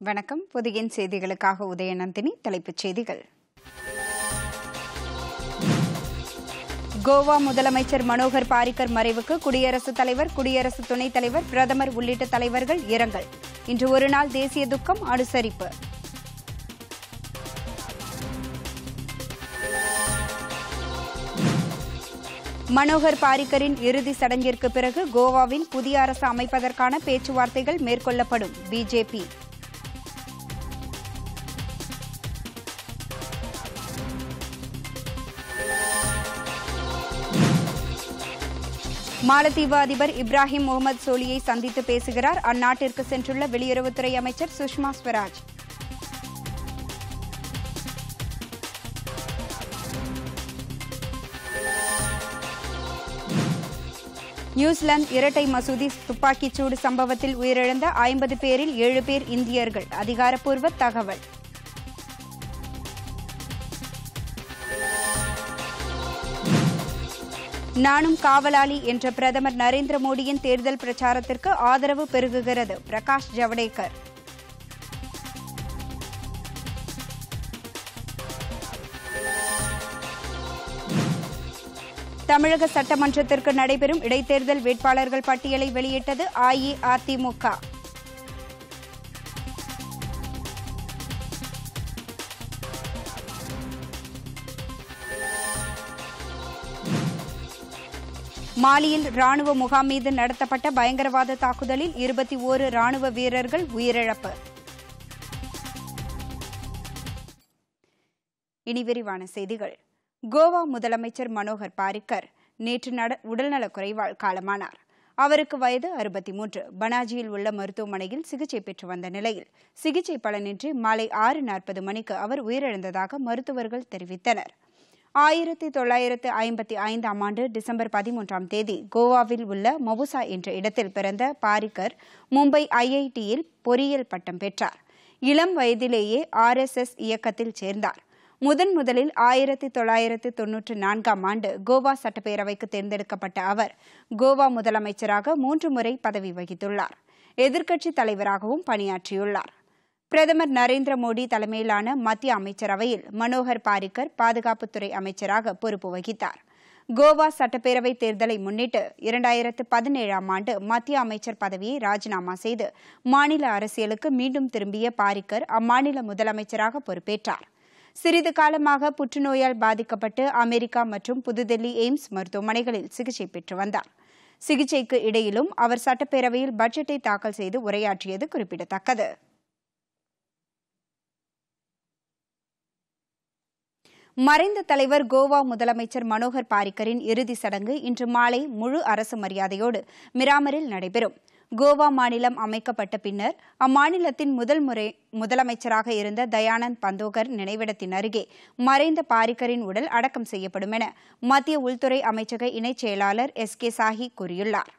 வணக்கம். புதியின் செய்திகளுக்காக உதயநந்தினி. தலைப்புச் செய்திகள். கோவா முதலமைச்சர் மனோகர் பாரிக்கர் மறைவுக்கு குடியரசுத் தலைவர், குடியரசு துணைத் தலைவர், பிரதமர் உள்ளிட்ட தலைவர்கள் இரங்கல். இன்று ஒருநாள் தேசிய துக்கம் அனுசரிப்பு. மனோகர் பாரிக்கரின் இறுதி சடங்கிற்கு பிறகு கோவாவில் புதிய அரசு அமைப்பதற்கான பேச்சுவார்த்தைகள் மேற்கொள்ளப்படும். பிஜேபி. மாலத்தீவு அதிபர் இப்ராஹிம் முகமது சோலியை சந்தித்து பேசுகிறார். அந்நாட்டிற்கு சென்றுள்ள வெளியுறவுத்துறை அமைச்சர் சுஷ்மா ஸ்வராஜ். நியூசிலாந்து இரட்டை மசூதி துப்பாக்கிச்சூடு சம்பவத்தில் உயிரிழந்த 50 பேரில் 7 பேர் இந்தியர்கள். அதிகாரப்பூர்வ தகவல். நானும் காவலாளி என்ற பிரதமர் நரேந்திர மோடியின் தேர்தல் பிரச்சாரத்திற்கு ஆதரவு பெருகுகிறது. பிரகாஷ் ஜவடேகர். தமிழக சட்டமன்றத்திற்கு நடைபெறும் இடைத்தேர்தல் வேட்பாளர்கள் பட்டியலை வெளியிட்டது அஇஅதிமுக. மாலியில் ராணுவ முகாம் மீது நடத்தப்பட்ட பயங்கரவாத தாக்குதலில் 21 ராணுவ வீரர்கள் உயிரிழப்பு. இனி விரிவான செய்திகள். கோவா முதலமைச்சர் மனோகர் பாரிக்கர் நேற்று உடல்நலக்குறைவால் காலமானார். அவருக்கு வயது 63. பனாஜியில் உள்ள மருத்துவமனையில் சிகிச்சை பெற்று வந்த நிலையில் சிகிச்சை பலனின்றி மாலை 6:40 மணிக்கு அவர் உயிரிழந்ததாக மருத்துவர்கள் தெரிவித்தனர். 1955ஆம் ஆண்டு டிசம்பர் 13ஆம் தேதி கோவாவில் உள்ள மவுசா என்ற இடத்தில் பிறந்த பாரிக்கர் மும்பை ஐஐடியில் பொறியியல் பட்டம் பெற்றார். இளம் வயதிலேயே RSS இயக்கத்தில் சேர்ந்தார். முதலில் 1994ஆம் ஆண்டு கோவா சட்டப்பேரவைக்கு தேர்ந்தெடுக்கப்பட்ட அவர் கோவா முதலமைச்சராக 3 முறை பதவி வகித்துள்ளார். எதிர்க்கட்சித் தலைவராகவும் பணியாற்றியுள்ளார். பிரதமர் நரேந்திர மோடி தலைமையிலான மத்திய அமைச்சரவையில் மனோகர் பாரிக்கர் பாதுகாப்புத்துறை அமைச்சராக பொறுப்பு வகித்தார். கோவா சட்டப்பேரவை தேர்தலை முன்னிட்டு 2017ஆம் ஆண்டு மத்திய அமைச்சர் பதவியை ராஜினாமா செய்து மாநில அரசியலுக்கு மீண்டும் திரும்பிய பாரிக்கர் அம்மாநில முதலமைச்சராக பொறுப்பேற்றார். சிறிது காலமாக புற்றுநோயால் பாதிக்கப்பட்டு அமெரிக்கா மற்றும் புதுதில்லி எய்ம்ஸ் மருத்துவமனைகளில் சிகிச்சை பெற்று வந்தார். சிகிச்சைக்கு இடையிலும் அவர் சட்டப்பேரவையில் பட்ஜெட்டை தாக்கல் செய்து உரையாற்றியது குறிப்பிடத்தக்கது. மறைந்த தலைவர் கோவா முதலமைச்சர் மனோகர் பாரிக்கரின் இறுதி சடங்கு இன்று மாலை முழு அரசு மரியாதையோடு மிராமரில் நடைபெறும். கோவா மாநிலம் அமைக்கப்பட்ட பின்னர் அம்மாநிலத்தின் முதலமைச்சராக இருந்த தயானந்த் பந்தோகர் நினைவிடத்தின் அருகே மறைந்த பாரிக்கரின் உடல் அடக்கம் செய்யப்படும் என மத்திய உள்துறை அமைச்சக இணைச் செயலாளர் SK சாஹி கூறியுள்ளார்.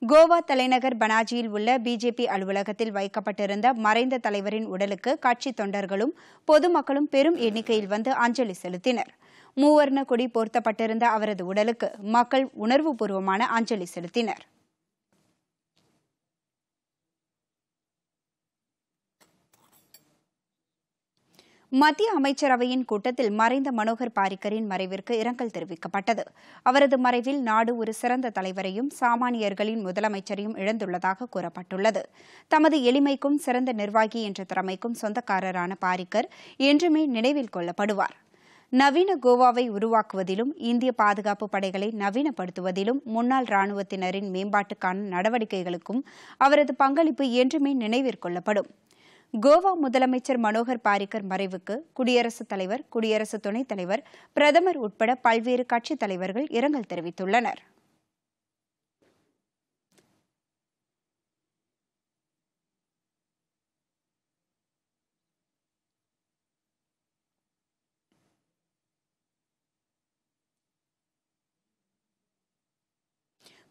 கோவா தலைநகர் பனாஜியில் உள்ள பிஜேபி அலுவலகத்தில் வைக்கப்பட்டிருந்த மறைந்த தலைவரின் உடலுக்கு கட்சி தொண்டர்களும் பொதுமக்களும் பெரும் எண்ணிக்கையில் வந்து அஞ்சலி செலுத்தினர். மூவர்ண கொடி போர்த்தப்பட்டிருந்த அவரது உடலுக்கு மக்கள் உணர்வுபூர்வமான அஞ்சலி செலுத்தினர். மத்திய அமைச்சரவையின் கூட்டத்தில் மறைந்த மனோகர் பாரிக்கரின் மறைவிற்கு இரங்கல் தெரிவிக்கப்பட்டது. அவரது மறைவில் நாடு ஒரு சிறந்த தலைவரையும் சாமானியர்களின் முதலமைச்சரையும் இழந்துள்ளதாக கூறப்பட்டுள்ளது. தமது எளிமைக்கும் சிறந்த நிர்வாகி என்ற திறமைக்கும் சொந்தக்காரரான பாரிக்கர் என்றுமே நினைவில் கொள்ளப்படுவார். நவீன கோவாவை உருவாக்குவதிலும் இந்திய பாதுகாப்பு படைகளை நவீனப்படுத்துவதிலும் முன்னாள் ராணுவத்தினரின் மேம்பாட்டுக்கான நடவடிக்கைகளுக்கும் அவரது பங்களிப்பு என்றுமே நினைவிற்கொள்ளப்படும். கோவா முதலமைச்சர் மனோகர் பாரிக்கர் மறைவுக்கு குடியரசுத் தலைவர், குடியரசு துணைத் தலைவர், பிரதமர் உட்பட பல்வேறு கட்சித் தலைவர்கள் இரங்கல் தெரிவித்துள்ளனர்.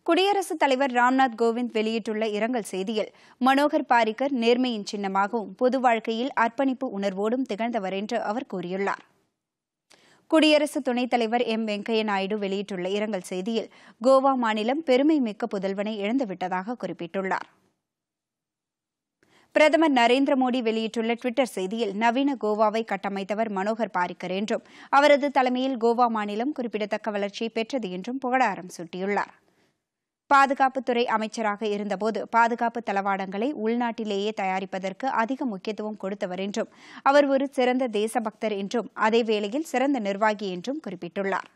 குடியரசுத் தலைவர் ராம்நாத் கோவிந்த் வெளியிட்டுள்ள இரங்கல் செய்தியில் மனோகர் பாரிக்கர் நேர்மையின் சின்னமாகவும் பொது வாழ்க்கையில் அர்ப்பணிப்பு உணர்வோடும் திகழ்ந்தவர் என்று அவர் கூறியுள்ளார். குடியரசு துணைத் தலைவர் வெங்கையா நாயுடு வெளியிட்டுள்ள இரங்கல் செய்தியில் கோவா மாநிலம் பெருமை மிக்க புதல்வனை இழந்துவிட்டதாக குறிப்பிட்டுள்ளார். பிரதமர் நரேந்திர மோடி வெளியிட்டுள்ள டுவிட்டர் செய்தியில் நவீன கோவாவை கட்டமைத்தவர் மனோகர் பாரிக்கர் என்றும் அவரது தலைமையில் கோவா மாநிலம் குறிப்பிடத்தக்க வளர்ச்சியை பெற்றது என்றும் புகழாரம் சூட்டியுள்ளார். பாதுகாப்புத்துறை அமைச்சராக இருந்தபோது பாதுகாப்பு தளவாடங்களை உள்நாட்டிலேயே தயாரிப்பதற்கு அதிக முக்கியத்துவம் கொடுத்தவர் என்றும் அவர் ஒரு சிறந்த தேசபக்தர் என்றும் அதேவேளையில் சிறந்த நிர்வாகி என்றும் குறிப்பிட்டுள்ளார்.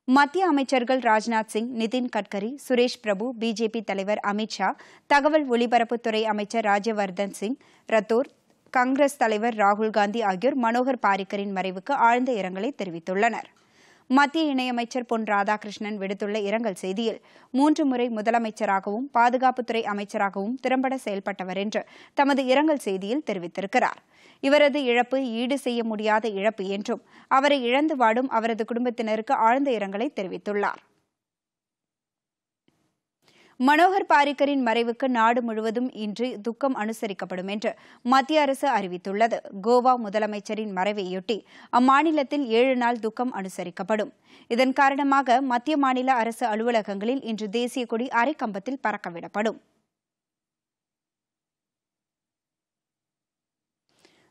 மத்திய அமைச்சர்கள் ராஜ்நாத் சிங், நிதின் கட்கரி, சுரேஷ் பிரபு, பிஜேபி தலைவர் அமித் ஷா, தகவல் ஒலிபரப்புத்துறை அமைச்சர் ராஜ்யவர்தன் சிங் ரத்தோர், காங்கிரஸ் தலைவர் ராகுல்காந்தி ஆகியோர் மனோகர் பாரிக்கரின் மறைவுக்கு ஆழ்ந்த இரங்கலை தெரிவித்துள்ளனர். மத்திய இணையமைச்சர் பொன் ராதாகிருஷ்ணன் விடுத்துள்ள இரங்கல் செய்தியில் 3 முறை முதலமைச்சராகவும் பாதுகாப்புத்துறை அமைச்சராகவும் திறம்பட செயல்பட்டவர் என்று தமது இரங்கல் செய்தியில் தெரிவித்திருக்கிறார். இவரது இழப்பு ஈடு செய்ய முடியாத இழப்பு என்றும் அவரை இழந்து வாடும் அவரது குடும்பத்தினருக்கு ஆழ்ந்த இரங்கலை தெரிவித்துள்ளார். மனோகர் பாரிக்கரின் மறைவுக்கு நாடு முழுவதும் இன்று துக்கம் அனுசரிக்கப்படும் என்று மத்திய அரசு அறிவித்துள்ளது. கோவா முதலமைச்சரின் மறைவையொட்டி அம்மாநிலத்தில் 7 நாள் துக்கம் அனுசரிக்கப்படும். இதன் காரணமாக மத்திய மாநில அரசு அலுவலகங்களில் இன்று தேசிய கொடி அரைக்கம்பத்தில் பறக்கவிடப்படும்.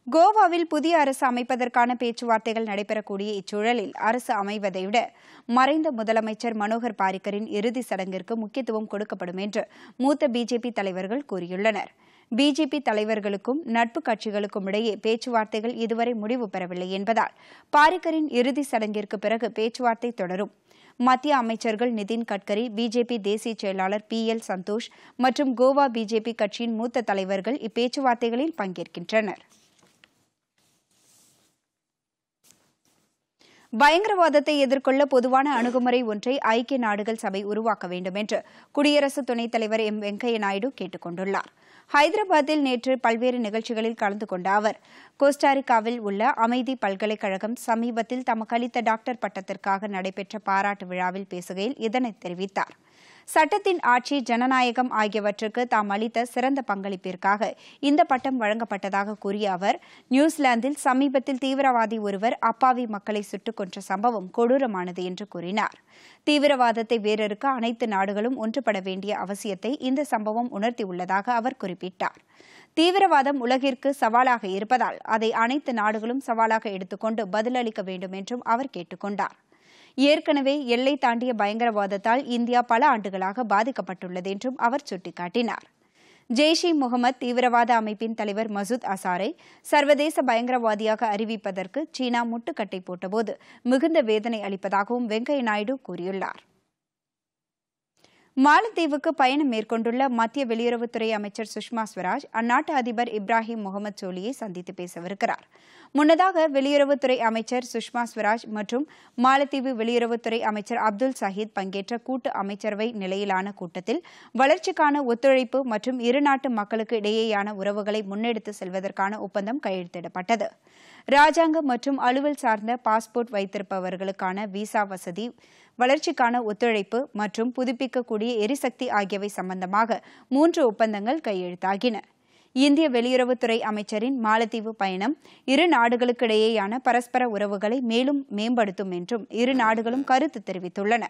கோவாவில் புதிய அரசு அமைப்பதற்கான பேச்சுவார்த்தைகள் நடைபெறக்கூடிய இச்சூழலில் அரசு அமைவதை விட மறைந்த முதலமைச்சர் மனோகர் பாரிக்கரின் இறுதி சடங்கிற்கு முக்கியத்துவம் கொடுக்கப்படும் என்று மூத்த பிஜேபி தலைவர்கள் கூறியுள்ளனர். பிஜேபி தலைவர்களுக்கும் நட்பு கட்சிகளுக்கும் இடையே பேச்சுவார்த்தைகள் இதுவரை முடிவு பெறவில்லை என்பதால் பாரிக்கரின் இறுதி சடங்கிற்கு பிறகு பேச்சுவார்த்தை தொடரும். மத்திய அமைச்சர்கள் நிதின் கட்கரி, பிஜேபி தேசிய செயலாளர் PL சந்தோஷ் மற்றும் கோவா பிஜேபி கட்சியின் மூத்த தலைவர்கள் இப்பேச்சுவார்த்தைகளில் பங்கேற்கின்றனர். பயங்கரவாதத்தை எதிர்கொள்ள பொதுவான அணுகுமுறை ஒன்றை ஐக்கிய நாடுகள் சபை உருவாக்க வேண்டும் என்று குடியரசு துணைத் தலைவர் வெங்கையா நாயுடு கேட்டுக் கொண்டுள்ளார். ஹைதராபாத்தில் நேற்று பல்வேறு நிகழ்ச்சிகளில் கலந்து கொண்ட அவர் கோஸ்டாரிக்காவில் உள்ள அமைதி பல்கலைக்கழகம் சமீபத்தில் தமக்கு அளித்த டாக்டர் பட்டத்திற்காக நடைபெற்ற பாராட்டு விழாவில் பேசுகையில் இதனை தெரிவித்தார். சட்டத்தின் ஆட்சி, ஜனநாயகம் ஆகியவற்றுக்கு தாம் அளித்த சிறந்த பங்களிப்பிற்காக இந்த பட்டம் வழங்கப்பட்டதாக கூறிய அவர் நியூசிலாந்தில் சமீபத்தில் தீவிரவாதி ஒருவர் அப்பாவி மக்களை சுட்டுக் கொன்ற சம்பவம் கொடூரமானது என்று கூறினார். தீவிரவாதத்தை வேரறுக்க அனைத்து நாடுகளும் ஒன்றுபட வேண்டிய அவசியத்தை இந்த சம்பவம் உணர்த்தியுள்ளதாக அவர் குறிப்பிட்டார். தீவிரவாதம் உலகிற்கு சவாலாக இருப்பதால் அதை அனைத்து நாடுகளும் சவாலாக எடுத்துக்கொண்டு பதிலளிக்க வேண்டும் என்றும் அவர் கேட்டுக் கொண்டார். ஏற்கனவே எல்லை தாண்டிய பயங்கரவாதத்தால் இந்தியா பல ஆண்டுகளாக பாதிக்கப்பட்டுள்ளது என்றும் அவர் சுட்டிக்காட்டினார். ஜெய்ஷ்-இ-முகமது தீவிரவாத அமைப்பின் தலைவர் மசூத் அசாரை சர்வதேச பயங்கரவாதியாக அறிவிப்பதற்கு சீனா முட்டுக்கட்டை போட்டபோது மிகுந்த வேதனை அளிப்பதாகவும் வெங்கையா நாயுடு கூறியுள்ளார். மாலத்தீவுக்கு பயணம் மேற்கொண்டுள்ள மத்திய வெளியுறவுத்துறை அமைச்சர் சுஷ்மா ஸ்வராஜ் அந்நாட்டு அதிபர் இப்ராஹிம் முகமது சோலியை சந்தித்து பேசவிருக்கிறார். முன்னதாக வெளியுறவுத்துறை அமைச்சர் சுஷ்மா ஸ்வராஜ் மற்றும் மாலத்தீவு வெளியுறவுத்துறை அமைச்சர் அப்துல் சஹீத் பங்கேற்ற கூட்டு அமைச்சரவை நிலையிலான கூட்டத்தில் வளர்ச்சிக்கான ஒத்துழைப்பு மற்றும் இருநாட்டு மக்களுக்கு இடையேயான உறவுகளை முன்னெடுத்து செல்வதற்கான ஒப்பந்தம் கையெழுத்திடப்பட்டது. ராஜாங்க மற்றும் அலுவல் சார்ந்த பாஸ்போர்ட் வைத்திருப்பவர்களுக்கான விசா வசதி, வளர்ச்சிக்கான ஒத்துழைப்பு மற்றும் புதுப்பிக்கக்கூடிய எரிசக்தி ஆகியவை சம்பந்தமாக 3 ஒப்பந்தங்கள் கையெழுத்தாகின. இந்திய வெளியுறவுத்துறை அமைச்சரின் மாலத்தீவு பயணம் இரு நாடுகளுக்கிடையேயான பரஸ்பர உறவுகளை மேலும் மேம்படுத்தும் என்றும் இரு நாடுகளும் கருத்து தெரிவித்துள்ளன.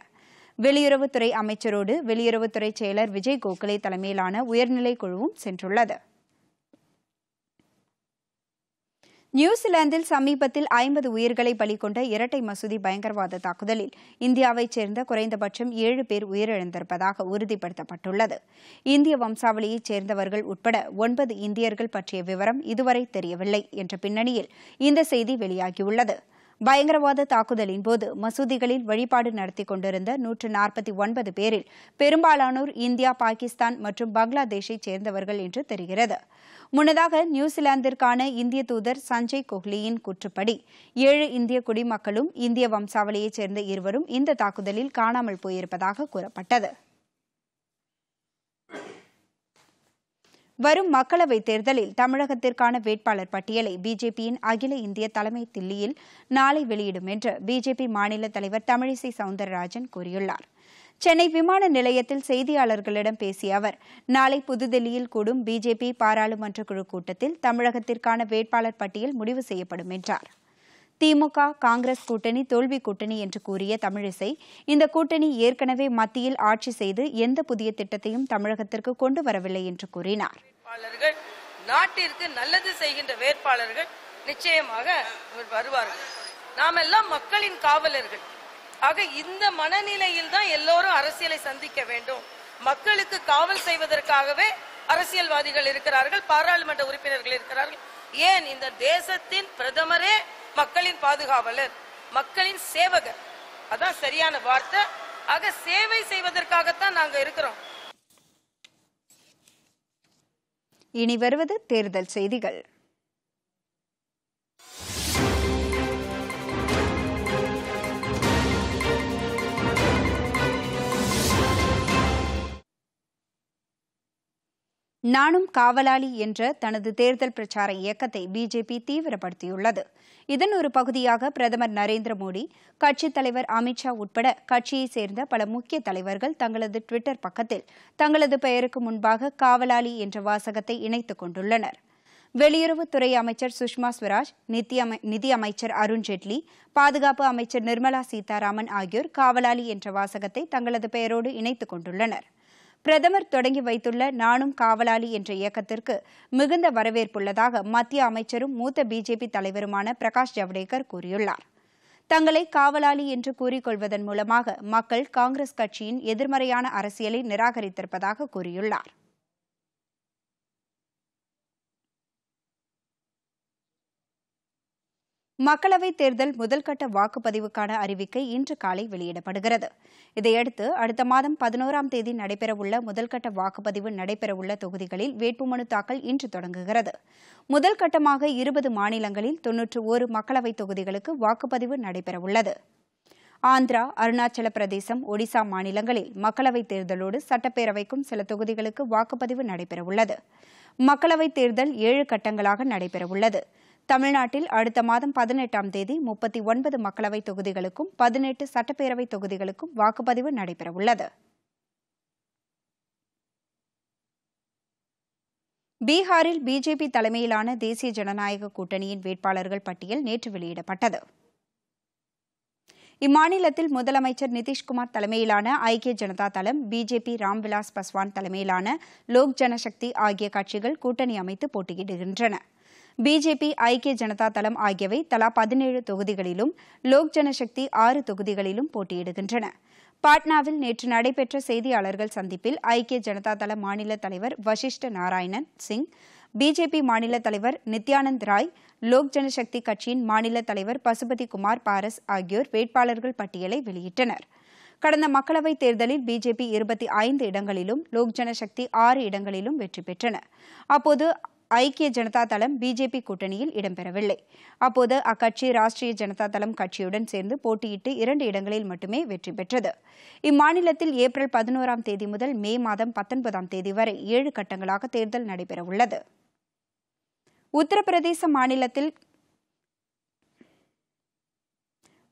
வெளியுறவுத்துறை அமைச்சரோடு வெளியுறவுத்துறை செயலர் விஜய் கோகலே தலைமையிலான உயர்நிலை குழுவும் சென்றுள்ளது. நியூசிலாந்தில் சமீபத்தில் 50 உயிர்களை பலிகொண்ட இரட்டை மசூதி பயங்கரவாத தாக்குதலில் இந்தியாவைச் சேர்ந்த குறைந்தபட்சம் 7 பேர் உயிரிழந்திருப்பதாக உறுதிப்படுத்தப்பட்டுள்ளது. இந்திய வம்சாவளியைச் சேர்ந்தவர்கள் உட்பட 9 இந்தியர்கள் பற்றிய விவரம் இதுவரை தெரியவில்லை என்ற பின்னணியில் இந்த செய்தி வெளியாகியுள்ளது. பயங்கரவாத தாக்குதலின் போது மசூதிகளில் வழிபாடு நடத்தி கொண்டிருந்த 149 பேரில் பெரும்பாலானோர் இந்தியா, பாகிஸ்தான் மற்றும் பங்களாதேஷைச் சேர்ந்தவர்கள் என்று தெரிகிறது. முன்னதாக நியூசிலாந்திற்கான இந்திய தூதர் சஞ்சய் கோஹ்லியின் கூற்றுப்படி 7 இந்திய குடிமக்களும் இந்திய வம்சாவளியைச் சேர்ந்த 2 இந்த தாக்குதலில் காணாமல் போயிருப்பதாக கூறப்பட்டது. வரும் மக்களவைத் தேர்தலில் தமிழகத்திற்கான வேட்பாளர் பட்டியலை பிஜேபியின் அகில இந்திய தலைமை தில்லியில் நாளை வெளியிடும் என்று பிஜேபி மாநில தலைவர் தமிழிசை சவுந்தரராஜன் கூறியுள்ளார். சென்னை விமான நிலையத்தில் செய்தியாளர்களிடம் பேசிய அவர், நாளை புதுதில்லியில் கூடும் பிஜேபி பாராளுமன்ற குழு கூட்டத்தில் தமிழகத்திற்கான வேட்பாளர் பட்டியல் முடிவு செய்யப்படும் என்றார். திமுக, காங்கிரஸ் கூட்டணி தோல்வி கூட்டணி என்று கூறிய தமிழிசை, இந்த கூட்டணி ஏற்கனவே மத்தியில் ஆட்சி செய்து எந்த புதிய திட்டத்தையும் தமிழகத்திற்கு கொண்டு வரவில்லை என்று கூறினார். நாட்டிற்கு நல்லது செய்கின்ற வேட்பாளர்கள் நிச்சயமாக வருவார்கள். நாம் எல்லாம் மக்களின் காவலர்கள். ஆக இந்த மனநிலையில் தான் எல்லோரும் அரசியலை சந்திக்க வேண்டும். மக்களுக்கு காவல் செய்வதற்காகவே அரசியல்வாதிகள் இருக்கிறார்கள், பாராளுமன்ற உறுப்பினர்கள் இருக்கிறார்கள். ஏன் இந்த தேசத்தின் பிரதமரே மக்களின் பாதுகாவலர், மக்களின் சேவகர், அதான் சரியான வார்த்தை. ஆக சேவை செய்வதற்காகத்தான் நாங்க இருக்கிறோம். இனி வருவது தேர்தல் செய்திகள். நானும் காவலாளி என்ற தனது தேர்தல் பிரச்சார இயக்கத்தை பிஜேபி தீவிரப்படுத்தியுள்ளது. இதன் ஒரு பகுதியாக பிரதமர் நரேந்திர மோடி, கட்சித் தலைவர் அமித்ஷா உட்பட கட்சியைச் சேர்ந்த பல முக்கிய தலைவர்கள் தங்களது டுவிட்டர் பக்கத்தில் தங்களது பெயருக்கு முன்பாக காவலாளி என்ற வாசகத்தை இணைத்துக் கொண்டுள்ளனர். வெளியுறவுத்துறை அமைச்சர் சுஷ்மா ஸ்வராஜ், நிதி அமைச்சர் அருண்ஜேட்லி, பாதுகாப்பு அமைச்சர் நிர்மலா சீதாராமன் ஆகியோர் காவலாளி என்ற வாசகத்தை தங்களது பெயரோடு இணைத்துக் கொண்டுள்ளனர். பிரதமர் தொடங்கி வைத்துள்ள நானும் காவலாளி என்ற இயக்கத்திற்கு மிகுந்த வரவேற்புள்ளதாக மத்திய அமைச்சரும் மூத்த பிஜேபி தலைவருமான பிரகாஷ் ஜவடேகர் கூறியுள்ளார். தங்களை காவலாளி என்று கூறிக்கொள்வதன் மூலமாக மக்கள் காங்கிரஸ் கட்சியின் எதிர்மறையான அரசியலை நிராகரித்திருப்பதாக கூறியுள்ளார். மக்களவைத் தேர்தல் முதல்கட்ட வாக்குப்பதிவுக்கான அறிவிக்கை இன்று காலை வெளியிடப்படுகிறது. இதையடுத்து அடுத்த மாதம் 11ஆம் தேதி நடைபெறவுள்ள முதல்கட்ட வாக்குப்பதிவு நடைபெறவுள்ள தொகுதிகளில் வேட்புமனு தாக்கல் இன்று தொடங்குகிறது. முதல் கட்டமாக 20 மாநிலங்களில் 91 மக்களவைத் தொகுதிகளுக்கு வாக்குப்பதிவு நடைபெறவுள்ளது. ஆந்திரா, அருணாச்சல பிரதேசம், ஒடிசா மாநிலங்களில் மக்களவைத் தேர்தலோடு சட்டப்பேரவைக்கும் சில தொகுதிகளுக்கு வாக்குப்பதிவு நடைபெறவுள்ளது. மக்களவைத் தேர்தல் 7 கட்டங்களாக நடைபெறவுள்ளது. தமிழ்நாட்டில் அடுத்த மாதம் 18ஆம் தேதி 39 மக்களவைத் தொகுதிகளுக்கும் 18 சட்டப்பேரவைத் தொகுதிகளுக்கும் வாக்குப்பதிவு நடைபெறவுள்ளது. பீகாரில் பிஜேபி தலைமையிலான தேசிய ஜனநாயக கூட்டணியின் வேட்பாளர்கள் பட்டியல் நேற்று வெளியிடப்பட்டது. இம்மாநிலத்தில் முதலமைச்சர் நிதிஷ்குமார் தலைமையிலான ஐக்கிய ஜனதா தளம், பிஜேபி ராம்விலாஸ் பாஸ்வான் தலைமையிலான லோக் ஜனசக்தி ஆகிய கட்சிகள் கூட்டணி அமைத்து போட்டியிடுகின்றன. பிஜேபி, ஐக்கிய ஜனதா தளம் ஆகியவை தலா 17 தொகுதிகளிலும், லோக் ஜனசக்தி 6 தொகுதிகளிலும் போட்டியிடுகின்றன. பாட்னாவில் நேற்று நடைபெற்ற செய்தியாளர்கள் சந்திப்பில் ஐக்கிய ஜனதா தள மாநில தலைவர் வசிஷ்ட நாராயணன் சிங், பிஜேபி மாநில தலைவர் நித்யானந்த் ராய், லோக் ஜனசக்தி கட்சியின் மாநில தலைவர் பசுபதி குமார் பாரஸ் ஆகியோர் வேட்பாளர்கள் பட்டியலை வெளியிட்டனர். கடந்த மக்களவைத் தேர்தலில் பிஜேபி 25 இடங்களிலும், லோக் ஜனசக்தி 6 இடங்களிலும் வெற்றி பெற்றன. அப்போது ஐக்கிய ஜனதா தளம் பிஜேபி கூட்டணியில் இடம்பெறவில்லை. அப்போது அக்கட்சி ராஷ்டிரிய ஜனதா தளம் கட்சியுடன் சேர்ந்து போட்டியிட்டு 2 இடங்களில் மட்டுமே வெற்றி பெற்றது. இம்மாநிலத்தில் ஏப்ரல் 11ஆம் தேதி முதல் மே மாதம் 19ஆம் தேதி வரை 7 கட்டங்களாக தேர்தல் நடைபெறவுள்ளது. உத்தரப்பிரதேச மாநிலத்தில்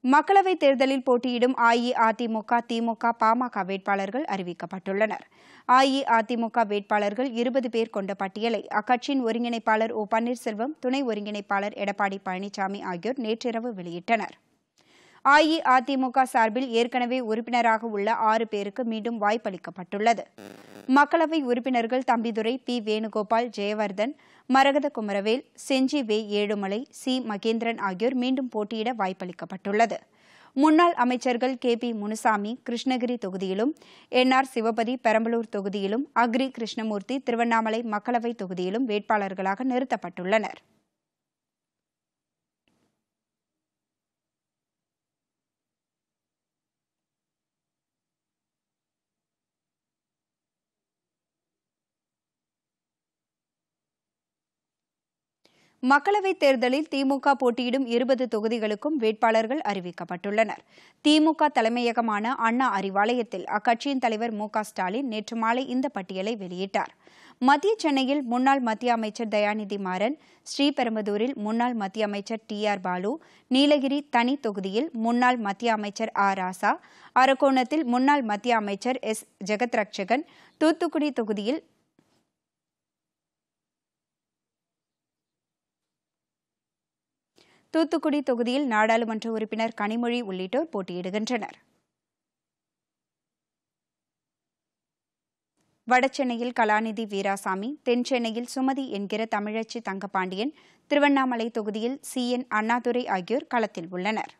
மக்களவைத் தேர்தலில் போட்டியிடும் அஇஅதிமுக, திமுக, பாமக வேட்பாளர்கள் அறிவிக்கப்பட்டுள்ளனர். அஇஅதிமுக வேட்பாளர்கள் 20 பேர் கொண்ட பட்டியலை அக்கட்சியின் ஒருங்கிணைப்பாளர் ஓ பன்னீர்செல்வம், துணை ஒருங்கிணைப்பாளர் எடப்பாடி பழனிசாமி ஆகியோர் நேற்றிரவு வெளியிட்டனர். அஇஅதிமுக சார்பில் ஏற்கனவே உறுப்பினராக உள்ள 6 பேருக்கு மீண்டும் வாய்ப்பளிக்கப்பட்டுள்ளது. மக்களவை உறுப்பினர்கள் தம்பிதுரை, பி வேணுகோபால், ஜெயவர்தன், மரகத குமரவேல், செஞ்சி வே ஏழுமலை, சி மகேந்திரன் ஆகியோர் மீண்டும் போட்டியிட வாய்ப்பளிக்கப்பட்டுள்ளது. முன்னாள் அமைச்சர்கள் கே பி முனுசாமி கிருஷ்ணகிரி தொகுதியிலும், என்ஆர் சிவபதி பெரம்பலூர் தொகுதியிலும், அக்ரி கிருஷ்ணமூர்த்தி திருவண்ணாமலை மக்களவை தொகுதியிலும் வேட்பாளர்களாக நிறுத்தப்பட்டுள்ளனர். மக்களவைத் தேர்தலில் திமுக போட்டியிடும் 20 தொகுதிகளுக்கும் வேட்பாளர்கள் அறிவிக்கப்பட்டுள்ளனர். திமுக தலைமையகமான அண்ணா அறிவாலயத்தில் அக்கட்சியின் தலைவர் மு க ஸ்டாலின் நேற்று மாலை இந்த பட்டியலை வெளியிட்டார். மத்திய சென்னையில் முன்னாள் மத்திய அமைச்சர் தயாநிதி மாறன், ஸ்ரீபெரும்புதூரில் முன்னாள் மத்திய அமைச்சர் டி.ஆர். பாலு, நீலகிரி தனி தொகுதியில் முன்னாள் மத்திய அமைச்சர் ஆ. ராசா, அரக்கோணத்தில் முன்னாள் மத்திய அமைச்சர் எஸ். ஜெகத்ரட்சகன், தூத்துக்குடி தொகுதியில் நாடாளுமன்ற உறுப்பினர் கனிமொழி உள்ளிட்டோர் போட்டியிடுகின்றனர். வடசென்னையில் கலாநிதி வீராசாமி, தென்சென்னையில் சுமதி என்கிற தமிழச்சி தங்கபாண்டியன், திருவண்ணாமலை தொகுதியில் CN அண்ணாதுரை ஆகியோர் களத்தில் உள்ளனர்.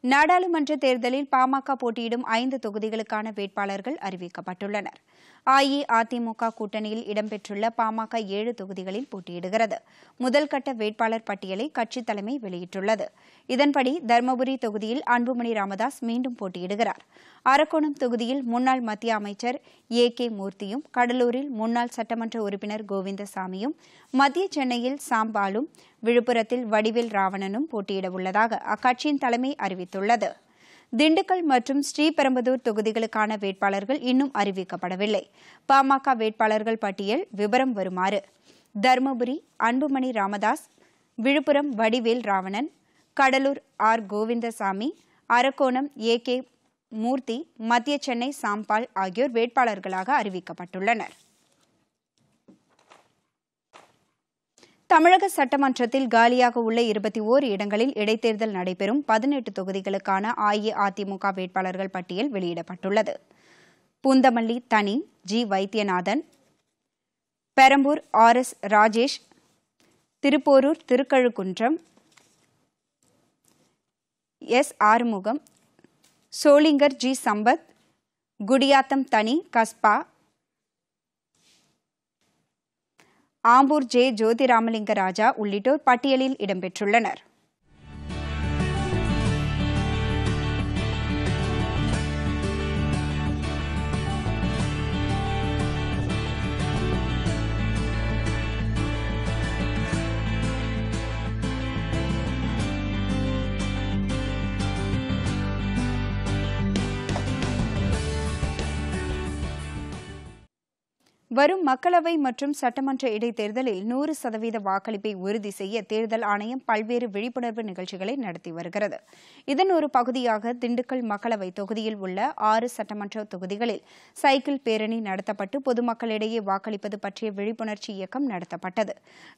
நாடாளுமன்ற தேர்தலில் பாமக போட்டியிடும் 5 தொகுதிகளுக்கான வேட்பாளர்கள் அறிவிக்கப்பட்டுள்ளனர். அஇஅதிமுக கூட்டணியில் இடம்பெற்றுள்ள பாமக 7 தொகுதிகளில் போட்டியிடுகிறது. முதல் கட்ட வேட்பாளர் பட்டியலை கட்சித் தலைமை வெளியிட்டுள்ளது. இதன்படி தருமபுரி தொகுதியில் அன்புமணி ராமதாஸ் மீண்டும் போட்டியிடுகிறார். அரக்கோணம் தொகுதியில் முன்னாள் மத்திய அமைச்சர் AK மூர்த்தியும், கடலூரில் முன்னாள் சட்டமன்ற உறுப்பினர் கோவிந்தசாமியும், மத்திய சென்னையில் சாம்பாலும், விழுப்புரத்தில் வடிவேல் ராவணனும் போட்டியிட உள்ளதாக அக்கட்சியின் தலைமை அறிவித்துள்ளது. திண்டுக்கல் மற்றும் ஸ்ரீபெரும்புதூர் தொகுதிகளுக்கான வேட்பாளர்கள் இன்னும் அறிவிக்கப்படவில்லை. பாமக வேட்பாளர்கள் பட்டியல் விவரம் வருமாறு: தருமபுரி அன்புமணி ராமதாஸ், விழுப்புரம் வடிவேல் ராவணன், கடலூர் R கோவிந்தசாமி, அரக்கோணம் AK மூர்த்தி, மத்திய சென்னை சாம்பால் ஆகியோர் வேட்பாளர்களாக அறிவிக்கப்பட்டுள்ளனர். தமிழக சட்டமன்றத்தில் காலியாக உள்ள 21 இடங்களில் இடைத்தேர்தல் நடைபெறும் 18 தொகுதிகளுக்கான அஇஅதிமுக வேட்பாளர்கள் பட்டியல் வெளியிடப்பட்டுள்ளது. பூந்தமல்லி தனி G Vaidyanathan, Perambur RS Rajesh, Thiruporur Thirukazhukundram S Arumugam, Sholinghur G Sampath, Gudiyatham தனி கஸ்பா, ஆம்பூர் J ஜோதிராமலிங்க ராஜா உள்ளிட்டோர் பட்டியலில் இடம்பெற்றுள்ளனர். வரும் மக்களவை மற்றும் சட்டமன்ற இடைத்தேர்தலில் 100% வாக்களிப்பை உறுதி செய்ய தேர்தல் ஆணையம் பல்வேறு விழிப்புணர்வு நிகழ்ச்சிகளை நடத்தி வருகிறது. இதன் ஒரு பகுதியாக திண்டுக்கல் மக்களவை தொகுதியில் உள்ள 6 சட்டமன்ற தொகுதிகளில் சைக்கிள் பேரணி நடத்தப்பட்டு பொதுமக்களிடையே வாக்களிப்பது பற்றிய விழிப்புணர்ச்சி இயக்கம் நடத்தப்பட்டது.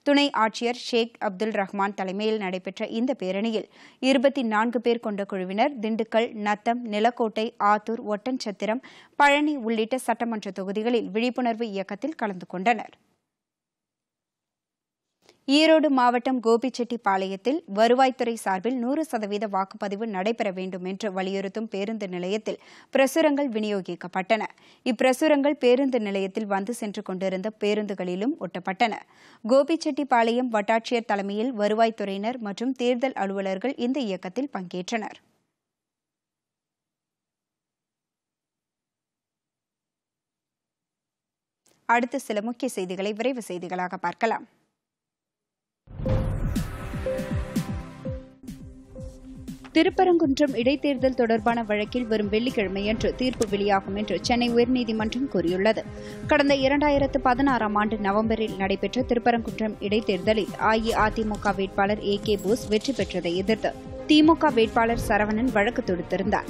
துணை ஆட்சியர் ஷேக் அப்துல் ரஹ்மான் தலைமையில் நடைபெற்ற இந்த பேரணியில் 24 பேர் கொண்ட குழுவினர் திண்டுக்கல், நத்தம், நிலக்கோட்டை, ஆத்தூர், ஒட்டன்சத்திரம், பழனி உள்ளிட்ட சட்டமன்ற தொகுதிகளில் விழிப்புணர்வு இயக்கத்தில் கலந்து கொண்டனர். ஈரோடு மாவட்டம் கோபிச்செட்டிப்பாளையத்தில் வருவாய்த்துறை சார்பில் 100% வாக்குப்பதிவு நடைபெற வேண்டும் என்று வலியுறுத்தும் பேருந்து நிலையத்தில் பிரசுரங்கள் விநியோகிக்கப்பட்டன. இப்பிரசுரங்கள் பேருந்து நிலையத்தில் வந்து சென்று கொண்டிருந்த பேருந்துகளிலும் ஒட்டப்பட்டன. கோபிச்செட்டிப்பாளையம் வட்டாட்சியர் தலைமையில் வருவாய்த்துறையினர் மற்றும் தேர்தல் அலுவலர்கள் இந்த இயக்கத்தில் பங்கேற்றனர். அடுத்து சில முக்கிய செய்திகளை விரைவு செய்திகளாக பார்க்கலாம். திருப்பரங்குன்றம் இடைத்தேர்தல் தொடர்பான வழக்கில் வரும் வெள்ளிக்கிழமையன்று தீர்ப்பு வெளியாகும் என்று சென்னை உயர்நீதிமன்றம் கூறியுள்ளது. கடந்த 2016ஆம் ஆண்டு நவம்பரில் நடைபெற்ற திருப்பரங்குன்றம் இடைத்தேர்தலில் அஇஅதிமுக வேட்பாளர் AK போஸ் வெற்றி பெற்றதை எதிர்த்து திமுக வேட்பாளர் சரவணன் வழக்கு தொடுத்திருந்தார்.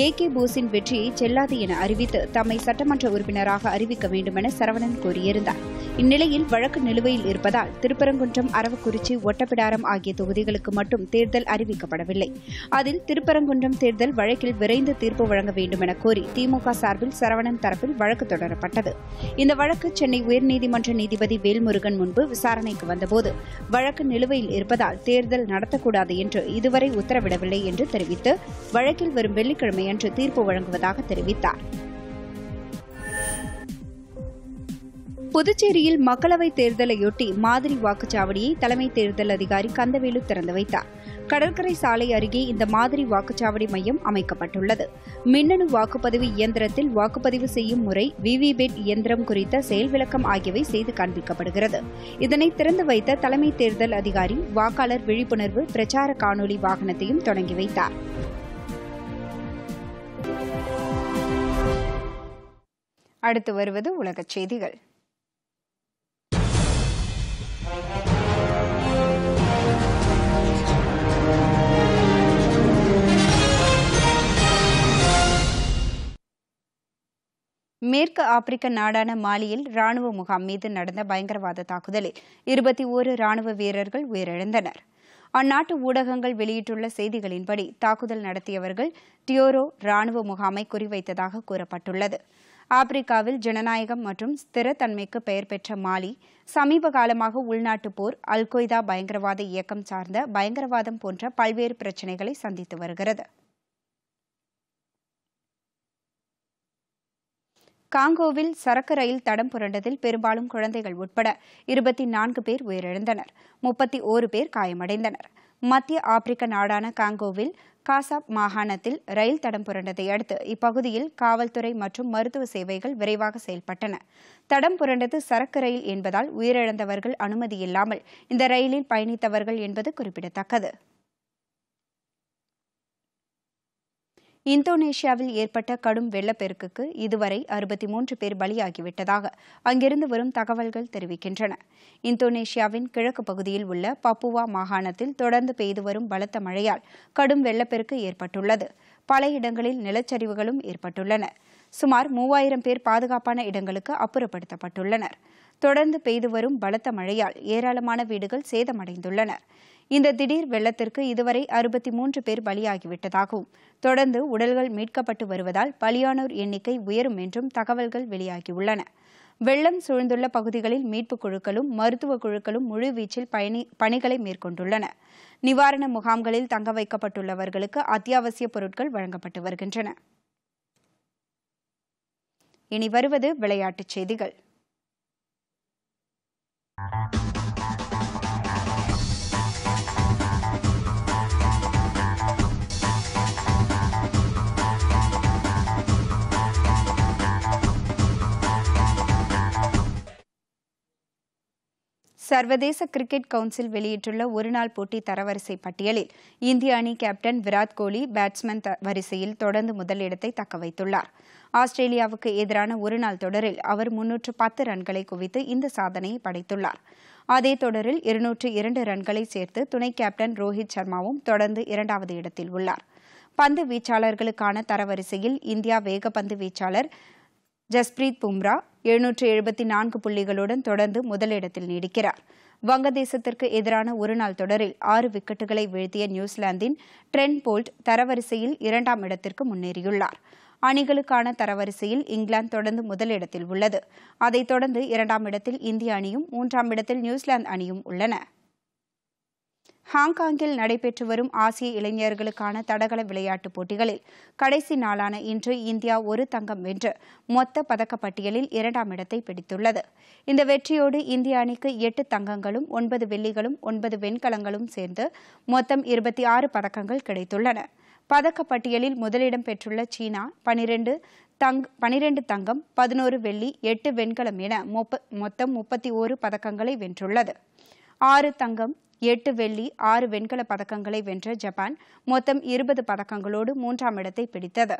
AK போஸின் வெற்றியை செல்லாது என அறிவித்து தம்மை சட்டமன்ற உறுப்பினராக அறிவிக்க வேண்டுமென சரவணன் கோரியிருந்தார். இந்நிலையில் வழக்கு நிலுவையில் இருப்பதால் திருப்பரங்குன்றம், அரவக்குறிச்சி, ஒட்டப்பிடாரம் ஆகிய தொகுதிகளுக்கு மட்டும் தேர்தல் அறிவிக்கப்படவில்லை. அதில் திருப்பரங்குன்றம் தேர்தல் வழக்கில் விரைந்து தீர்ப்பு வழங்க வேண்டுமென கோரி திமுக சார்பில் சரவணன் தரப்பில் வழக்கு தொடரப்பட்டது. இந்த வழக்கு சென்னை உயர்நீதிமன்ற நீதிபதி வேல்முருகன் முன்பு விசாரணைக்கு வந்தபோது வழக்கு நிலுவையில் இருப்பதால் தேர்தல் நடத்தக்கூடாது என்று இதுவரை உத்தரவிடவில்லை என்று தெரிவித்து வழக்கில் வரும் வெள்ளிக்கிழமையன்று தீர்ப்பு வழங்குவதாக தெரிவித்தார். புதுச்சேரியில் மக்களவைத் தேர்தலையொட்டி மாதிரி வாக்குச்சாவடியை தலைமை தேர்தல் அதிகாரி கந்தவேலு திறந்து வைத்தார். கடற்கரை சாலை அருகே இந்த மாதிரி வாக்குச்சாவடி மையம் அமைக்கப்பட்டுள்ளது. மின்னணு வாக்குப்பதிவு இயந்திரத்தில் வாக்குப்பதிவு செய்யும் முறை, விவிபேட் இயந்திரம் குறித்த செயல் விளக்கம் ஆகியவை செய்து காண்பிக்கப்படுகிறது. இதனை திறந்து வைத்த தலைமை தேர்தல் அதிகாரி வாக்காளர் விழிப்புணர்வு பிரச்சார காணொலி வாகனத்தையும் தொடங்கி வைத்தார். அடுத்து வருவது உலகச் செய்திகள். மேற்கு ஆப்பிரிக்க நாடான மாலியில் ராணுவ முகாம் மீது நடந்த பயங்கரவாத தாக்குதலில் 21 ராணுவ வீரர்கள் உயிரிழந்தனர். அந்நாட்டு ஊடகங்கள் வெளியிட்டுள்ள செய்திகளின்படி தாக்குதல் நடத்தியவர்கள் டியோரோ ராணுவ முகாமை குறிவைத்ததாக கூறப்பட்டுள்ளது. ஆப்பிரிக்காவில் ஜனநாயகம் மற்றும் ஸ்திரத்தன்மைக்கு பெயர் பெற்ற மாலி சமீப காலமாக உள்நாட்டு போர், அல்-கொய்தா பயங்கரவாத இயக்கம் சார்ந்த பயங்கரவாதம் போன்ற பல்வேறு பிரச்சினைகளை சந்தித்து வருகிறது. காங்கோவில் சரக்கு ரயில் தடம் புரண்டதில் பெரும்பாலும் குழந்தைகள் உட்பட 24 பேர் உயிரிழந்தனர், 31 பேர் காயமடைந்தனர். மத்திய ஆப்பிரிக்க நாடான காங்கோவில் காசாப் மாகாணத்தில் ரயில் தடம் புரண்டதை அடுத்து இப்பகுதியில் காவல்துறை மற்றும் மருத்துவ சேவைகள் விரைவாக செயல்பட்டன. தடம் புரண்டது சரக்கு ரயில் என்பதால் உயிரிழந்தவர்கள் அனுமதியில்லாமல் இந்த ரயிலில் பயணித்தவர்கள் என்பது குறிப்பிடத்தக்கது. இந்தோனேஷியாவில் ஏற்பட்ட கடும் வெள்ளப்பெருக்குக்கு இதுவரை 63 பேர் பலியாகிவிட்டதாக அங்கிருந்து வரும் தகவல்கள் தெரிவிக்கின்றன. இந்தோனேஷியாவின் கிழக்கு பகுதியில் உள்ள பப்புவா மாகாணத்தில் தொடர்ந்து பெய்து வரும் பலத்த மழையால் கடும் வெள்ளப்பெருக்கு ஏற்பட்டுள்ளது. பல இடங்களில் நிலச்சரிவுகளும் ஏற்பட்டுள்ளன. சுமார் 3000 பேர் பாதுகாப்பான இடங்களுக்கு அப்புறப்படுத்தப்பட்டுள்ளனர். தொடர்ந்து பெய்து வரும் பலத்த மழையால் ஏராளமான வீடுகள் சேதமடைந்துள்ளன. இந்த திடீர் வெள்ளத்திற்கு இதுவரை 63 பேர் பலியாகிவிட்டதாகவும் தொடர்ந்து உடல்கள் மீட்கப்பட்டு வருவதால் பலியானோர் எண்ணிக்கை உயரும் என்றும் தகவல்கள் வெளியாகியுள்ளன. வெள்ளம் சூழ்ந்துள்ள பகுதிகளில் மீட்புக் குழுக்களும் மருத்துவ குழுக்களும் முழுவீச்சில் பணிகளை மேற்கொண்டுள்ளன. நிவாரண முகாம்களில் தங்க வைக்கப்பட்டுள்ளவர்களுக்கு அத்தியாவசிய பொருட்கள் வழங்கப்பட்டு வருகின்றன. இனி வருவது விளையாட்டுச் செய்திகள். சர்வதேச கிரிக்கெட் கவுன்சில் வெளியிட்டுள்ள ஒருநாள் போட்டி தரவரிசை பட்டியலில் இந்திய அணி கேப்டன் விராட் கோலி பேட்ஸ்மேன் வரிசையில் தொடர்ந்து முதலிடத்தை தக்கவைத்துள்ளார். ஆஸ்திரேலியாவுக்கு எதிரான ஒருநாள் தொடரில் அவர் 310 ரன்களை குவித்து இந்த சாதனையை படைத்துள்ளார். அதே தொடரில் 202 ரன்களை சேர்த்து துணை கேப்டன் ரோஹித் சர்மாவும் தொடர்ந்து 2வது இடத்தில் உள்ளார். பந்து வீச்சாளர்களுக்கான தரவரிசையில் இந்தியா வேகப்பந்து வீச்சாளர் ஜஸ்பிரீத் பும்ரா 774 புள்ளிகளுடன் தொடர்ந்து முதலிடத்தில் நீடிக்கிறார். வங்கதேசத்திற்கு எதிரான ஒருநாள் தொடரில் 6 விக்கெட்டுகளை வீழ்த்திய நியூசிலாந்தின் ட்ரெண்ட் போல்ட் தரவரிசையில் 2ஆம் இடத்திற்கு முன்னேறியுள்ளார். அணிகளுக்கான தரவரிசையில் இங்கிலாந்து தொடர்ந்து முதலிடத்தில் உள்ளது. அதைத் தொடர்ந்து 2ஆம் இடத்தில் இந்திய அணியும் 3ஆம் இடத்தில் நியூசிலாந்து அணியும் உள்ளன. ஹாங்காங்கில் நடைபெற்று வரும் ஆசிய இளைஞர்களுக்கான தடகள விளையாட்டுப் போட்டிகளில் கடைசி நாளான இன்று இந்தியா 1 தங்கம் வென்று மொத்த பதக்கப்பட்டியலில் 2ஆம் இடத்தை பிடித்துள்ளது. இந்த வெற்றியோடு இந்திய அணிக்கு 8 தங்கங்களும் 9 வெள்ளிகளும் 9 வெண்கலங்களும் சேர்ந்து மொத்தம் 26 பதக்கங்கள் கிடைத்துள்ளன. பதக்கப்பட்டியலில் முதலிடம் பெற்றுள்ள சீனா 12 தங்கம் 11 வெள்ளி 8 வெண்கலம் என மொத்தம் 31 பதக்கங்களை வென்றுள்ளது. 6 தங்கம் 8 வெள்ளி 6 வெண்கல பதக்கங்களை வென்ற ஜப்பான் மொத்தம் 20 பதக்கங்களோடு 3ஆம் இடத்தை பிடித்தது.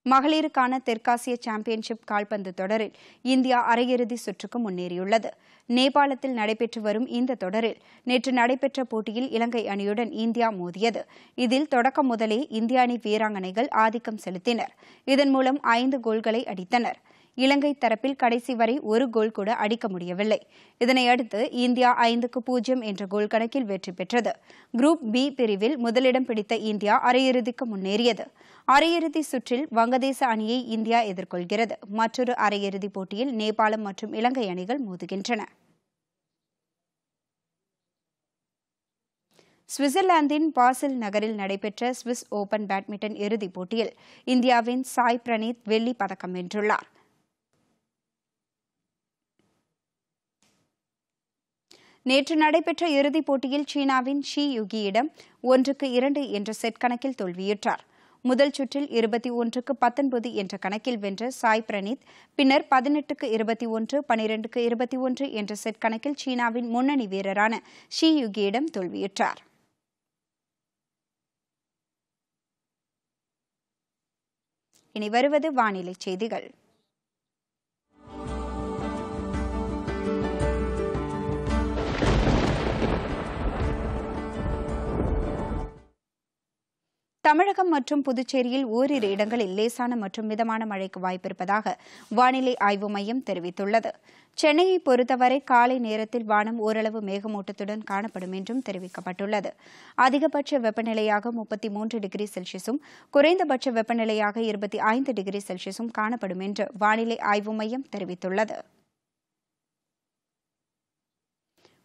மகளிருக்கான தெற்காசிய சாம்பியன்ஷிப் கால்பந்து தொடரில் இந்தியா அரையிறுதி சுற்றுக்கு முன்னேறியுள்ளது. நேபாளத்தில் நடைபெற்று வரும் இந்த தொடரில் நேற்று நடைபெற்ற போட்டியில் இலங்கை அணியுடன் இந்தியா மோதியது. இதில் தொடக்கம் முதலே இந்திய அணி வீராங்கனைகள் ஆதிக்கம் செலுத்தினர். இதன் மூலம் 5 கோல்களை அடித்தனர். இலங்கை தரப்பில் கடைசி வரை ஒரு கோல் கூட அடிக்க முடியவில்லை. இதனையடுத்து இந்தியா 5-0 என்ற கோல் கணக்கில் வெற்றி பெற்றது. குரூப் பி பிரிவில் முதலிடம் பிடித்த இந்தியா அரையிறுதிக்கு முன்னேறியது. அரையிறுதி சுற்றில் வங்கதேச அணியை இந்தியா எதிர்கொள்கிறது. மற்றொரு அரையிறுதிப் போட்டியில் நேபாளம் மற்றும் இலங்கை அணிகள் மோதுகின்றன. சுவிட்சர்லாந்தின் பாசில் நகரில் நடைபெற்ற சுவிஸ் ஓபன் பேட்மிண்டன் இறுதிப் போட்டியில் இந்தியாவின் சாய் பிரணீத் வெள்ளிப் பதக்கம் வென்றுள்ளார். நேற்று நடைபெற்ற இறுதிப் போட்டியில் சீனாவின் ஷி யுகியிடம் 1-2 என்ற செட் கணக்கில் தோல்வியுற்றார். முதல் சுற்றில் 21-19 என்ற கணக்கில் வென்ற சாய் பிரணீத் பின்னர் 18-21, 12-21 என்ற செட் கணக்கில் சீனாவின் முன்னணி வீரரான ஷி யுகியிடம் தோல்வியுற்றார். இனி வருவது வானிலை செய்திகள். தமிழகம் மற்றும் புதுச்சேரியில் ஓரிரு இடங்களில் லேசான மற்றும் மிதமான மழைக்கு வாய்ப்பிருப்பதாக வானிலை ஆய்வு மையம் தெரிவித்துள்ளது. சென்னையை பொறுத்தவரை காலை நேரத்தில் வானம் ஓரளவு மேகமூட்டத்துடன் காணப்படும் என்றும் தெரிவிக்கப்பட்டுள்ளது. அதிகபட்ச வெப்பநிலையாக 33 டிகிரி செல்சியஸும் குறைந்தபட்ச வெப்பநிலையாக 25 டிகிரி செல்சியஸும் காணப்படும் என்று வானிலை ஆய்வு மையம் தெரிவித்துள்ளது.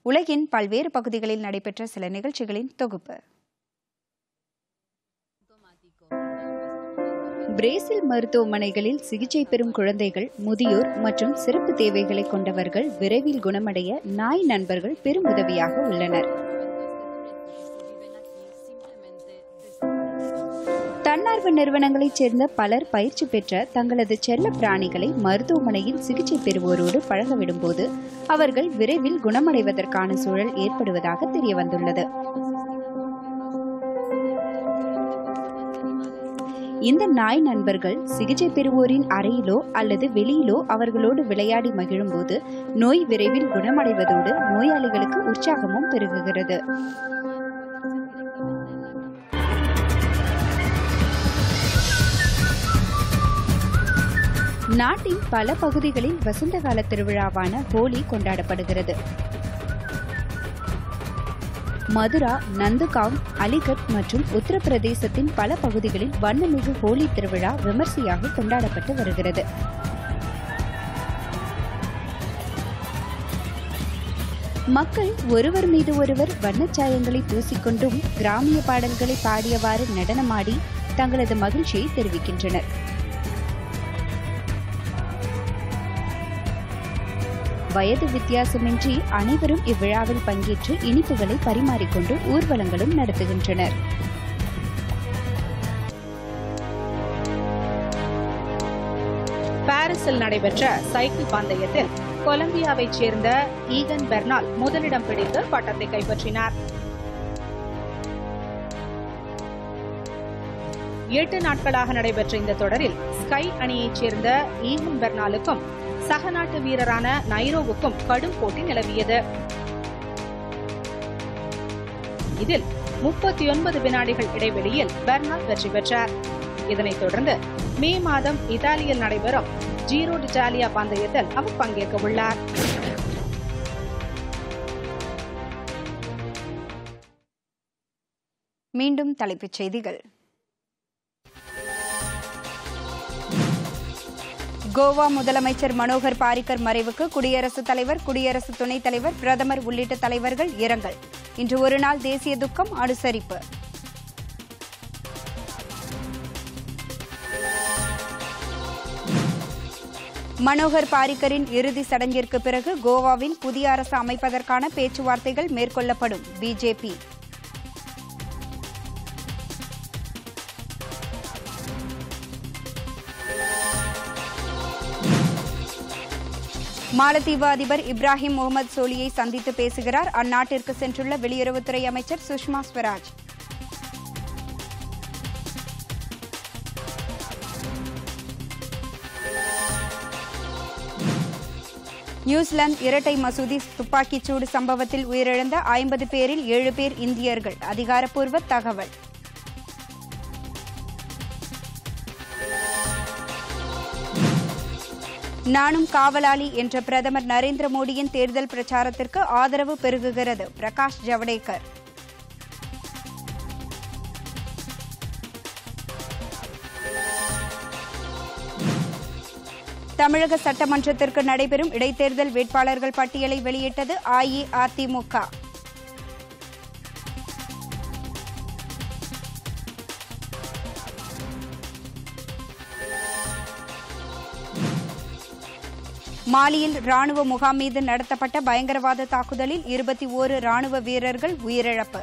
உலகின் பல்வேறு பகுதிகளில் நடைபெற்ற சில நிகழ்ச்சிகளின் தொகுப்பு. பிரேசில் மருத்துவமனைகளில் சிகிச்சை பெறும் குழந்தைகள், முதியோர் மற்றும் சிறப்பு தேவைகளை கொண்டவர்கள் விரைவில் குணமடைய நாய் நண்பர்கள் பெரும் உதவியாக உள்ளனர். தன்னார்வ நிறுவனங்களைச் சேர்ந்த பலர் பயிற்சி பெற்ற தங்களது செல்ல பிராணிகளை மருத்துவமனையில் சிகிச்சை பெறுவோரோடு பழகவிடும்போது அவர்கள் விரைவில் குணமடைவதற்கான சூழல் ஏற்படுவதாக தெரியவந்துள்ளது. இந்த நாய் நண்பர்கள் சிகிச்சை பெறுவோரின் அறையிலோ அல்லது வெளியிலோ அவர்களோடு விளையாடி மகிழும்போது நோய் விரைவில் குணமடைவதோடு நோயாளிகளுக்கு உற்சாகமும் பெருகுகிறது. நாட்டின் பல பகுதிகளில் வசந்தகால திருவிழாவான ஹோலி கொண்டாடப்படுகிறது. மதுரா, நந்துகாவ், அலிகட் மற்றும் உத்தரப்பிரதேசத்தின் பல பகுதிகளில் வண்ணமிகு ஹோலி திருவிழா விமர்சையாக கொண்டாடப்பட்டு வருகிறது. மக்கள் ஒருவர் மீது ஒருவர் வண்ணச்சாயங்களை பூசிக்கொண்டும் கிராமிய பாடல்களை பாடியவாறு நடனமாடி தங்களது மகிழ்ச்சியை தெரிவிக்கின்றனர். வயது வித்தியாசமின்றி அனைவரும் இவ்விழாவில் பங்கேற்று இனிப்புகளை பரிமாறிக்கொண்டு ஊர்வலங்களும் நடத்துகின்றனர். பாரிஸில் நடைபெற்ற சைக்கிள் பந்தயத்தில் கொலம்பியாவைச் சேர்ந்த ஈகன் பெர்னால் முதலிடம் பிடித்து பட்டத்தை கைப்பற்றினார். 8 நாட்களாக நடைபெற்ற இந்த தொடரில் ஸ்கை அணியைச் சேர்ந்த ஈகன் பெர்னாலுக்கும் சக நாட்டு வீரரான நைரோவுக்கும் கடும் போட்டி நிலவியது. இதில் 39 வினாடிகள் இடைவெளியில் பெர்னால் வெற்றி பெற்றார். இதனைத் தொடர்ந்து மே மாதம் இத்தாலியில் நடைபெறும் ஜீரோ டிட்டாலியா பந்தயத்தில் அவர் பங்கேற்க உள்ளார். மீண்டும் தலைப்புச் செய்திகள். கோவா முதலமைச்சர் மனோகர் பாரிக்கர் மறைவுக்கு குடியரசுத் தலைவர், குடியரசு துணைத் தலைவர், பிரதமர் உள்ளிட்ட தலைவர்கள் இரங்கல். இன்று ஒருநாள் தேசிய துக்கம் அனுசரிப்பு. மனோகர் பாரிக்கரின் இறுதி சடங்கிற்கு பிறகு கோவாவில் புதிய அரசு அமைப்பதற்கான பேச்சுவார்த்தைகள் மேற்கொள்ளப்படும் பிஜேபி. மாலத்தீவு அதிபர் இப்ராஹிம் முகமது சோலியை சந்தித்து பேசுகிறார் அந்நாட்டிற்கு சென்றுள்ள வெளியுறவுத்துறை அமைச்சர் சுஷ்மா ஸ்வராஜ். நியூசிலாந்து இரட்டை மசூதி துப்பாக்கிச்சூடு சம்பவத்தில் உயிரிழந்த 50 பேரில் 7 பேர் இந்தியர்கள், அதிகாரப்பூர்வ தகவல். நானும் காவலாளி என்ற பிரதமர் நரேந்திர மோடியின் தேர்தல் பிரச்சாரத்திற்கு ஆதரவு பெருகுகிறது, பிரகாஷ் ஜவடேகர். தமிழக சட்டமன்றத்திற்கு நடைபெறும் இடைத்தேர்தல் வேட்பாளர்கள் பட்டியலை வெளியிட்டது அஇஅதிமுக. மாலியில் ராணுவ முகாம் மீது நடத்தப்பட்ட பயங்கரவாத தாக்குதலில் 21 ராணுவ வீரர்கள் உயிரிழப்பு.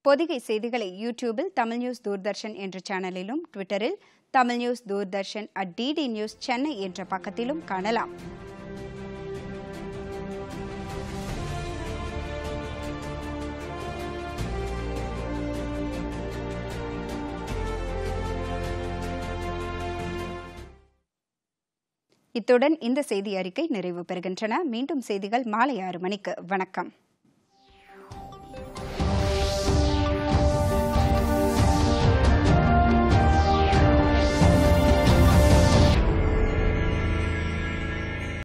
பொதிகை செய்திகளை யூடியூபில் தமிழ் நியூஸ் தூர்தர்ஷன் என்ற சேனலிலும், ட்விட்டரில் Tamil news Doordarshan @DD news Chennai என்ற பக்கத்திலும் காணலாம். இத்துடன் இந்த செய்தி அறிக்கை நிறைவு பெறுகின்றன. மீண்டும் செய்திகள் மாலை 6 மணிக்கு. வணக்கம்.